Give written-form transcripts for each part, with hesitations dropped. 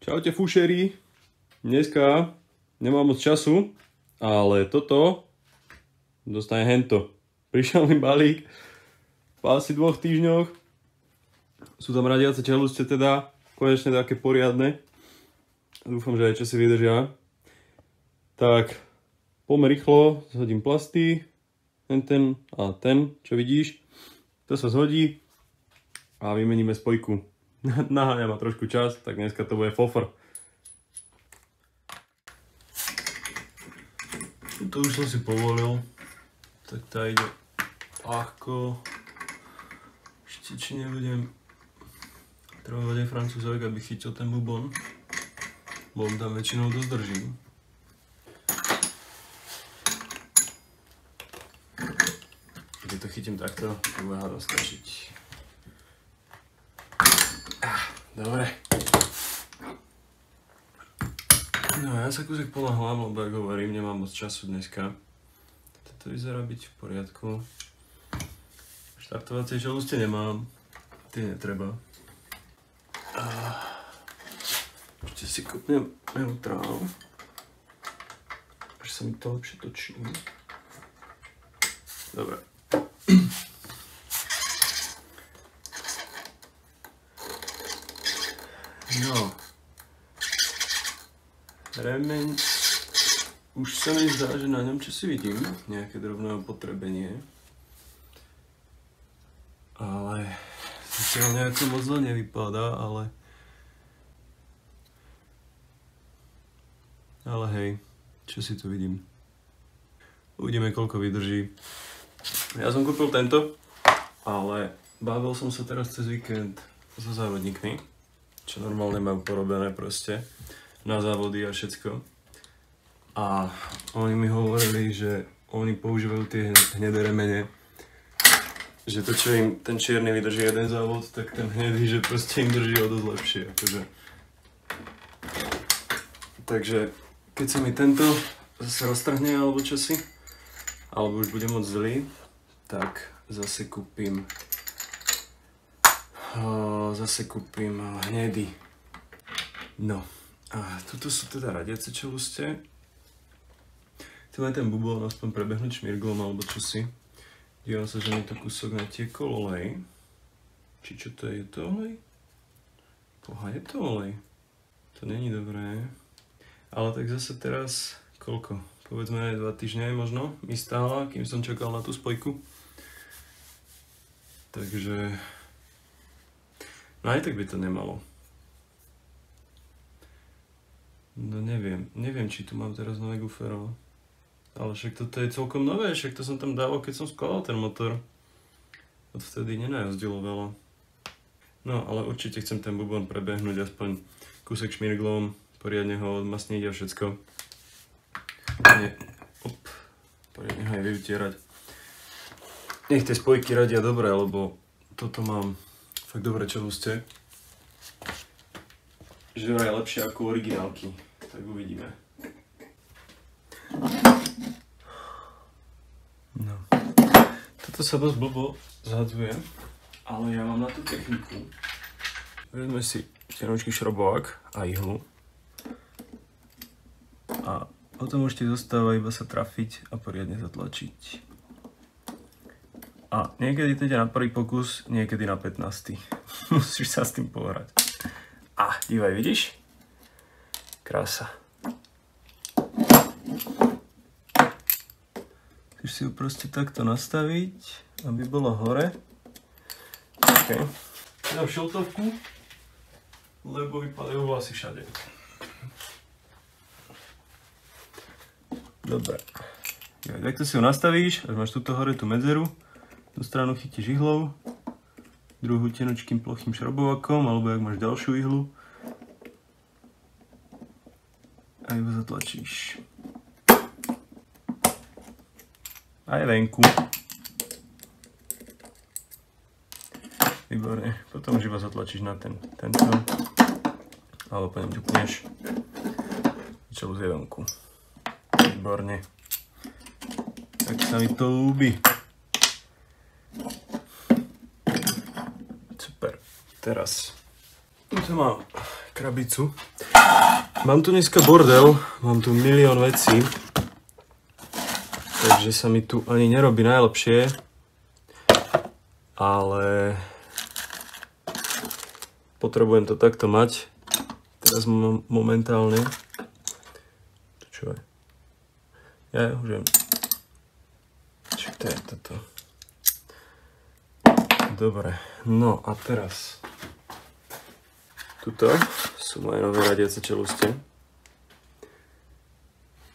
Čaute fušeri, dneska nemám moc času, ale toto dostane hento. Prišiel mi balík po asi 2 týždňoch, sú tam radiace čeluste teda, konečne také poriadne. Dúfam, že aj čo si vydržia. Tak, poďme rýchlo, zhodím plasty, ten a ten, čo vidíš. To sa zhodí a vymeníme spojku. Naháňa ma trošku čas, tak dneska to bude fofr. Tuto už som si povolil, tak tá ide ľahko. Ešte či nebudem trebovať aj francúzovek, aby chytil ten bubon, bo on tam väčšinou dosť drží. Keď to chytím takto, tak bude hádam stačiť. Dobre. No ja sa kúsek ponáhľam, lebo ako hovorím, nemám moc času dneska. Toto vyzerá byť v poriadku. Štartovacie čeluste nemám. Tie netreba. Ešte si kopnem neutrál. Až sa mi to lepšie točí. Dobre. No, remeň, už sa mi zdá, že na ňom čo si vidím, nejaké drobné opotrebenie. Ale zatiaľ nejako moc zle nevypadá, ale hej, čo si tu vidím. Uvidíme, koľko vydrží. Ja som kúpil tento, ale bavil som sa teraz cez víkend so závodníkmi, čo normálne majú porobené proste na závody a všetko. A oni mi hovorili, že oni používajú tie hnedé remene, že to, čo im ten čierny vydrží jeden závod, tak ten hnedý, že proste im drží o dosť lepšie. Akože. Takže keď sa mi tento zase roztrhne alebo čosi, alebo už bude moc zlý, tak zase kúpim hnedý. No a tuto sú teda radiace čeluste. Chcem aj ten bubon aspoň prebehnúť šmirglom alebo čosi. Dívam sa, že mi to kúsok natiekol olej. Či čo to je? Je to olej? Poha, je to olej. To není dobré. Ale tak zase teraz, koľko? Povedzme 2 týždne možno mi stála, kým som čakal na tú spojku. Takže no aj tak by to nemalo. No neviem, či tu mám teraz nové gufero. Ale však toto je celkom nové, však to som tam dával, keď som skladal ten motor. Odvtedy nenajazdilo veľa. No, ale určite chcem ten bubon prebehnúť aspoň kúsek šmirglom, poriadne ho odmasniť a všetko. Poriadne ho aj vyvtierať. Nech tie spojky radia dobre, lebo toto mám fakt dobré čeluste. Že vraj lepšie ako originálky. Tak uvidíme. No. Toto sa dosť blbo zhadzuje, ale ja mám na tú techniku. Vezme si tenučký šrobovák a ihlu. A potom už ti zostáva iba sa trafiť a poriadne zatlačiť. A niekedy to ide na prvý pokus, niekedy na 15. Musíš sa s tým pohrať. A, dívaj, vidíš? Krása. Musíš si ju proste takto nastaviť, aby bola hore. OK. Dám šiltovku, lebo vypadajú vlasy všade. Dobre. Takto si ju nastavíš, až máš tuto hore tú medzeru. Tú stranu chytíš ihlou, druhú tenučkým plochým šrobovakom, alebo ak máš ďalšiu ihlu. A ju zatlačíš. A je venku. Výborne. Potom už iba zatlačíš na tento. Alebo po ňom ťukneš. Čelus je venku. Výborne. Tak sa mi to ľúbi. Teraz tu mám krabicu. Mám tu dneska bordel, mám tu milión vecí, takže sa mi tu ani nerobí najlepšie, ale potrebujem to takto mať. Teraz momentálne. To čo je? Ja už viem. Čo to je toto? Dobre, no a teraz tuto sú moje nové radiace čelustie.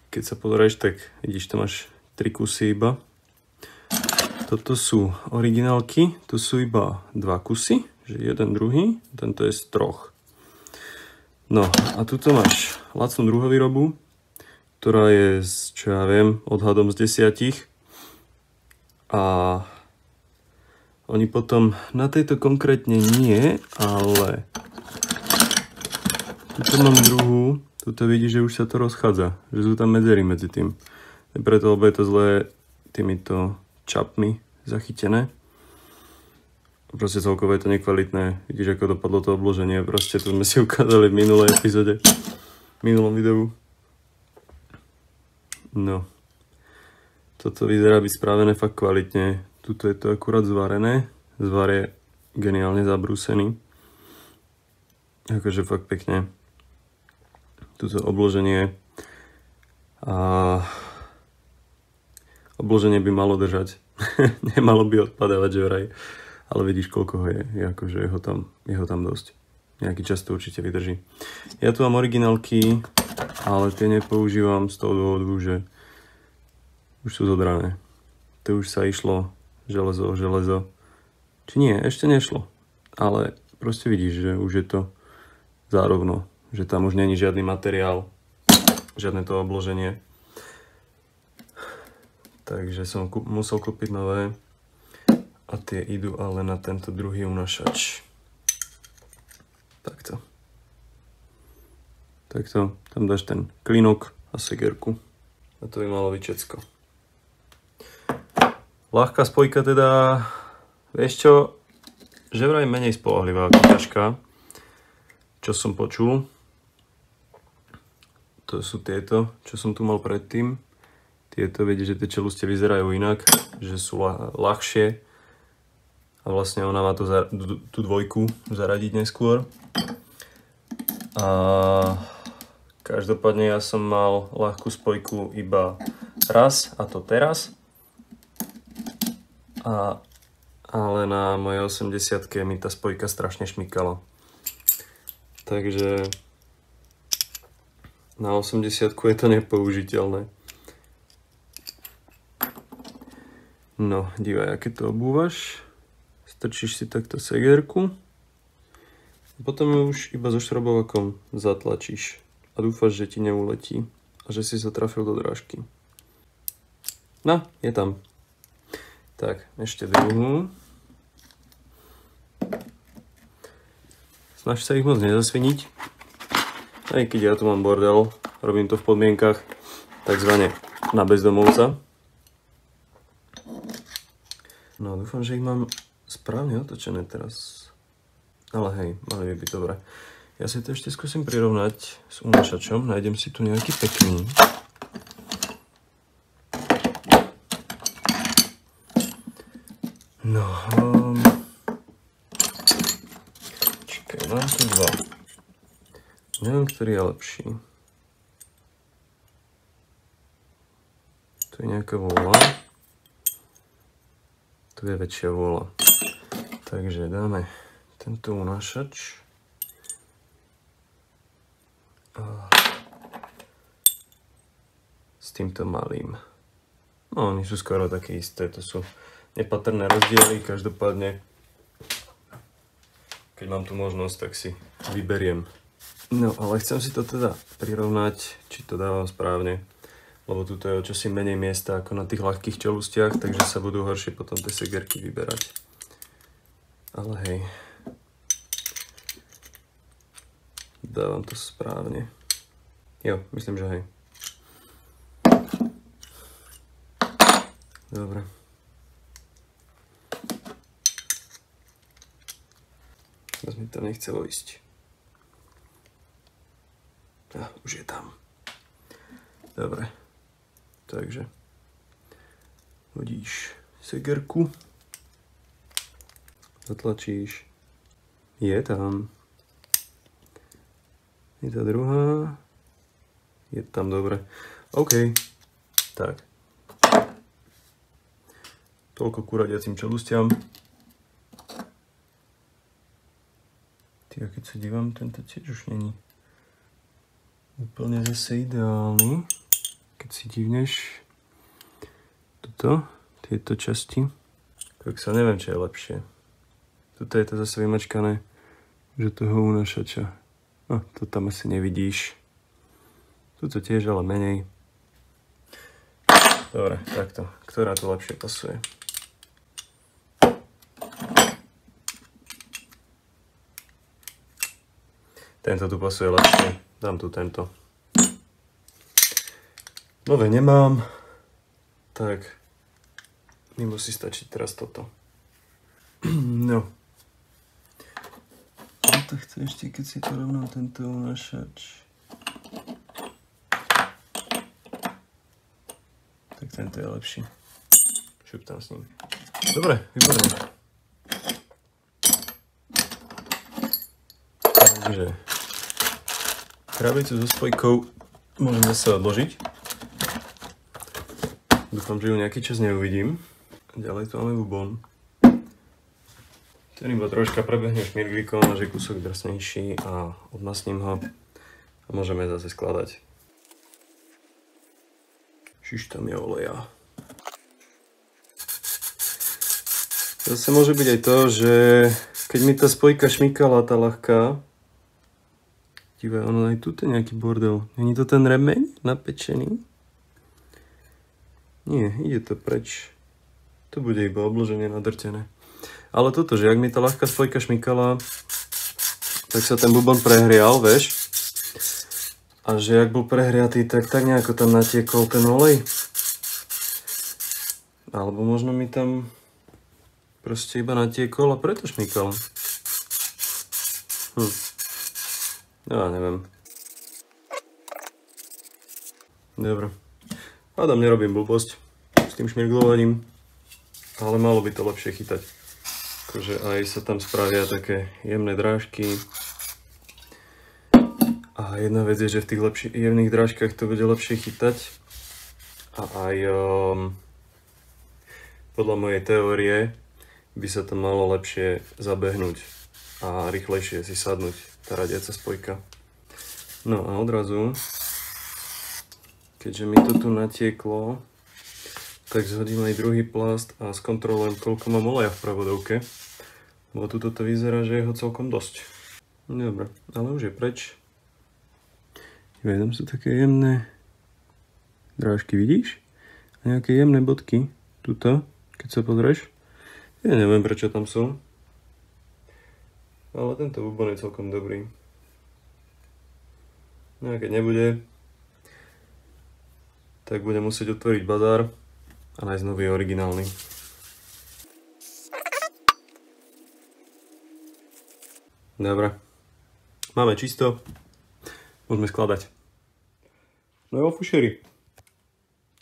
Keď sa pozrieš, tak vidíš, tam máš 3 kusy iba. Toto sú originálky, tu sú iba 2 kusy, že jeden druhý, tento je z 3. No a tuto máš lacnú druhovýrobu, ktorá je z, čo ja viem, odhadom z 10. A oni potom, na tejto konkrétne nie, ale tuto mám druhú, tuto vidíš, že už sa to rozchádza, že sú tam medzery medzi tým. Preto, lebo je to zlé týmito čapmi zachytené. Proste celkovo je to nekvalitné, vidíš, ako dopadlo to obloženie, proste to sme si ukázali v minulej epizóde, v minulom videu. No, toto vyzerá byť spravené fakt kvalitne. Tuto je to akurát zvarené. Zvar je geniálne zabrúsený. Akože fakt pekne. Tuto obloženie. A obloženie by malo držať. Nemalo by odpadávať, že vraj. Ale vidíš, koľko ho je. Akože je ho tam dosť. Nejaký čas to určite vydrží. Ja tu mám originálky, ale tie nepoužívam z toho dôvodu, že už sú zodrané. To už sa išlo železo o železo. Či nie, ešte nešlo. Ale proste vidíš, že už je to zárovno. Že tam už není žiadny materiál. Žiadne to obloženie. Takže som musel kúpiť nové. A tie idú ale na tento druhý unášač. Takto. Takto. Tam dáš ten klínok a segerku. A to by malo byť všetko. Ľahká spojka teda, vieš čo, že vraj menej spoľahlivá ako ťažká, čo som počul. To sú tieto, čo som tu mal predtým. Tieto, vidíš, že tie čelustie vyzerajú inak, že sú ľahšie. A vlastne ona má tú dvojku zaradiť neskôr. A každopádne ja som mal ľahkú spojku iba raz, a to teraz. Ale na mojej 80-ke mi tá spojka strašne šmykala. Takže na 80-ku je to nepoužiteľné. No, dívaj, aké to obúvaš. Strčíš si takto segerku. Potom ju už iba so šrobovakom zatlačíš. A dúfaš, že ti neuletí. A že si sa trafil do drážky. No, je tam. Tak, ešte druhú. Snaž sa ich moc nezasviniť. Aj keď ja tu mám bordel, robím to v podmienkach takzvané na bezdomovca. No, dúfam, že ich mám správne otočené teraz. Ale hej, mali by byť dobré. Ja si to ešte skúsim prirovnať s unášačom. Nájdem si tu nejaký pekný. No, čakaj, mám tu 2. Neviem, ktorý je lepší. Tu je nejaká vôľa. Tu je väčšia vôľa. Takže dáme tento unášač. S týmto malým. No, oni sú skoro také isté. To sú nepatrné rozdiely, každopádne keď mám tu možnosť, tak si vyberiem. No, ale chcem si to teda prirovnať, či to dávam správne, lebo tu je o čosi menej miesta ako na tých ľahkých čelustiach, takže sa budú horšie potom tie segerky vyberať. Ale hej, dávam to správne. Jo, myslím, že hej. Dobre. Teraz mi to nechcelo ísť. Už je tam. Dobre. Takže hodíš segerku. Zatlačíš. Je tam. Je tá druhá. Je tam, dobre. OK. Tak. Toľko ku radiacim čelustiam. A keď sa dívam, tento tiež už není úplne zase ideálny. Keď si divneš tieto časti, tak sa neviem, čo je lepšie. Tuto je to zase vymačkané, že toho unášača. No, to tam asi nevidíš. Tuto tiež, ale menej. Dobre, takto. Ktorá to lepšie pasuje? Tento tu pasuje lepšie. Dám tu tento. Nové nemám. Tak. Mi musí stačiť teraz toto. No. To chce ešte, keď si porovnám tento unášač. Tak tento je lepší. Šup tam s ním. Dobre, výborné. Takže krabicu so spojkou môžem zase odložiť. Dúfam, že ju nejaký čas neuvidím. Ďalej tu máme bubon. Ten iba troška prebehne šmirglikom, až je kúsok drsnejší a odmasním ho. A môžeme zase skladať. Šiš tam je oleja. Zase môže byť aj to, že keď mi tá spojka šmykala, tá ľahká, dívaj, ono aj tu je nejaký bordel. Není to ten remeň napečený? Nie, ide to preč. To bude iba obloženie nadrtené. Ale toto, že ak mi tá ľahká spojka šmykala, tak sa ten bubon prehrial, vieš? A že ak bol prehriatý, tak nejako tam natiekol ten olej. Alebo možno mi tam proste iba natiekol a preto šmykal. Ja neviem. Dobre. Hádam, nerobím blbosť s tým šmirglovaním, ale malo by to lepšie chytať. Akože aj sa tam spravia také jemné drážky. A jedna vec je, že v tých jemných drážkach to bude lepšie chytať. A aj podľa mojej teórie by sa to malo lepšie zabehnúť a rýchlejšie si sadnúť tá radiaca spojka. No a odrazu, keďže mi to tu natieklo, tak zhodím aj druhý plast a skontrolujem, koľko mám oleja v pravodovke. Lebo tuto to vyzerá, že je ho celkom dosť. Dobre, ale už je preč. Tam sú také jemné drážky, vidíš? A nejaké jemné bodky. Tuto, keď sa pozrieš. Ja neviem, prečo tam sú. Ale tento bubon je celkom dobrý. No a keď nebude, tak budem musieť otvoriť bazár a nájsť nový originálny. Dobre. Máme čisto. Môžeme skladať. No jo, fušeri.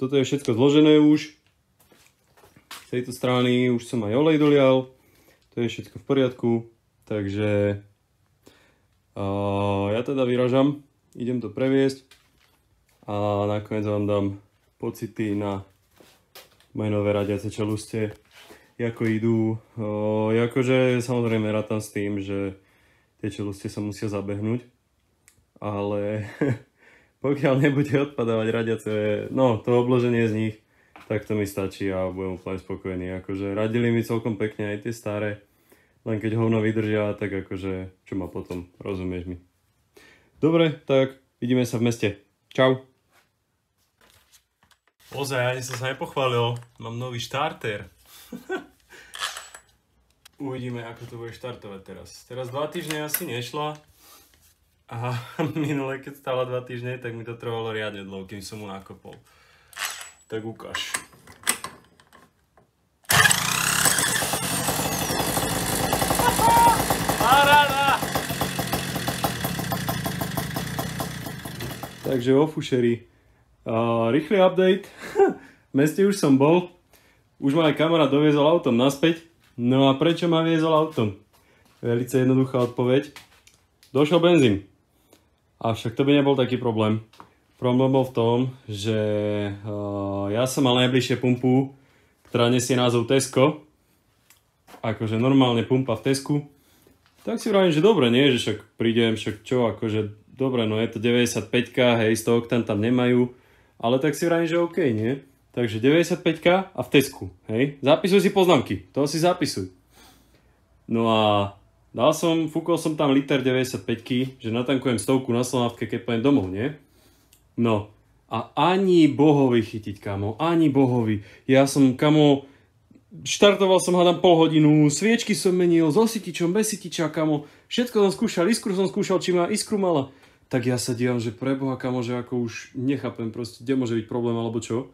Toto je všetko zložené už. Z tejto strany už som aj olej dolial. To je všetko v poriadku. Takže ja teda vyražam. Idem to previesť. A nakoniec vám dám pocity na moje nové radiace čelustie, ako idú. Akože samozrejme rátam s tým, že tie čelustie sa musia zabehnúť, ale pokiaľ nebude odpadávať radiace, no to obloženie z nich, tak to mi stačí a budem úplne spokojný. Akože radili mi celkom pekne aj tie staré, len keď hovno vydržia, tak akože čo ma potom, rozumieš mi. Dobre, tak vidíme sa v meste. Čau. Ozaj, ani som sa nepochválil, mám nový štarter. Uvidíme, ako to bude štartovať teraz. Teraz 2 týždne asi nešla. A minule, keď stála 2 týždne, tak mi to trvalo riadne dlho, kým som mu nakopol. Tak ukáž. Paráda! Takže vo fušeri. Rýchly update. V meste už som bol. Už ma aj kamarát doviezol autom naspäť. No a prečo ma viezol autom? Velice jednoduchá odpoveď. Došiel benzín. Avšak to by nebol taký problém. Problém bol v tom, že ja som mal najbližšie pumpu, ktorá nesie názov Tesco. Akože normálne pumpa v Tesku. Tak si vravím, že dobre, nie? Že však prídem, však čo, akože dobre, no je to 95-ka, hej, 100 oktan tam nemajú. Ale tak si vravím, že OK, nie? Takže 95-ka a v Tesku, hej? Zapisuj si poznámky, to si zapisuj. No a fúkol som tam liter 95-ky, že natankujem 100-ku na Slnávke, keď pojem domov, nie? No a ani bohovi chytiť, kamo, ani bohovi. Ja som, kamo, štartoval som hádam pol hodinu, sviečky som menil, so sytičom, bez sytiča, kamo. Všetko som skúšal, iskru som skúšal, či má iskru mala. Tak ja sa dívam, že preboha, kamo, že ako už nechápem proste, kde môže byť problém, alebo čo.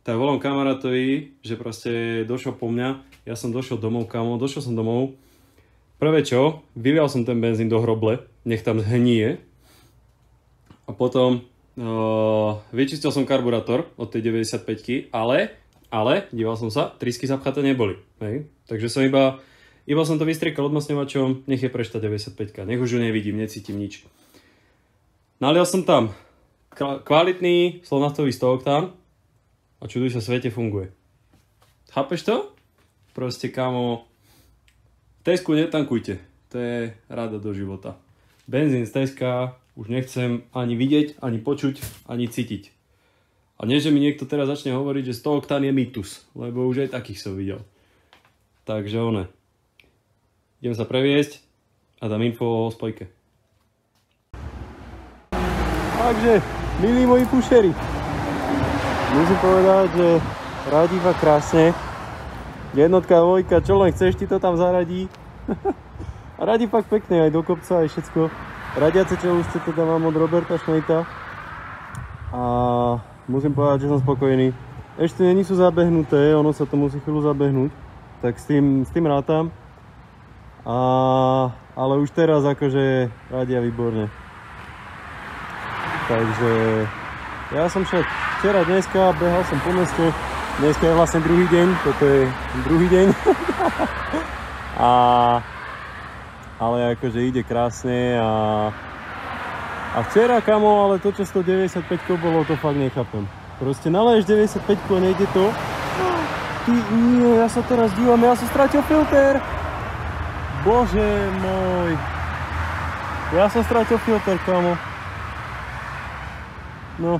Tak volám kamarátovi, že proste došiel po mňa, ja som došiel domov, kamo, došiel som domov. Prvé čo, vylial som ten benzín do hroble, nech tam zhnie. A potom vyčistil som karburátor od tej 95-ky, ale, díval som sa, trysky zapchaté neboli. Hej? Takže som iba som to vystriekal odmasňovačom, nech je prešta 95-ka, nech už ju nevidím, necítim nič. Nalial som tam kvalitný slovnaftový 100 oktán a čuduj sa, svete funguje. Chápeš to? Proste, kámo, v Tesku netankujte. To je rada do života. Benzín z Teska už nechcem ani vidieť, ani počuť, ani cítiť. A nie, že mi niekto teraz začne hovoriť, že 100 oktán je mýtus, lebo už aj takých som videl. Takže idem sa previesť a dám info o spojke. Takže, milí moji pušeri, musím povedať, že radí fakt krásne. Jednotka, dvojka, čo len chceš, ti to tam zaradí. A radí fakt pekne, aj do kopca, aj všetko. Radiace čeluste teda mám od Roberta Schneita. A musím povedať, že som spokojný. Ešte nie sú zabehnuté, ono sa to musí chvíľu zabehnúť. Tak s tým rátam. Ale už teraz akože radia výborne. Takže ja som však včera, dneska behal som po meste. Dneska je vlastne druhý deň, toto je druhý deň. Ale akože ide krásne a včera, kamo, ale to čo 195 bolo, to fakt nechápem. Proste naleješ 95 a nejde to. Ty, nie, ja sa teraz dívam, ja som stratil filter. Bože môj. Ja som stratil filter, kamo. No.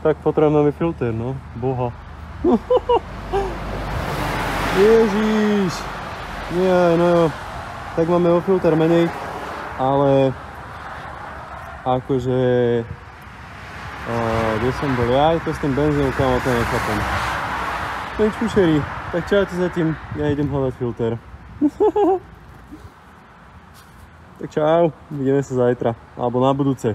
Tak potrebujeme filter, no. Boha. Ježiš. Nie, no. Tak máme o filter menej. Ale akože kde som bol ja, to s tým benzínom, kamo, to nechápem. Nič, pušeri, tak čaute zatím, ja idem hľadať filter. Tak čau, vidíme sa zajtra, alebo na budúce.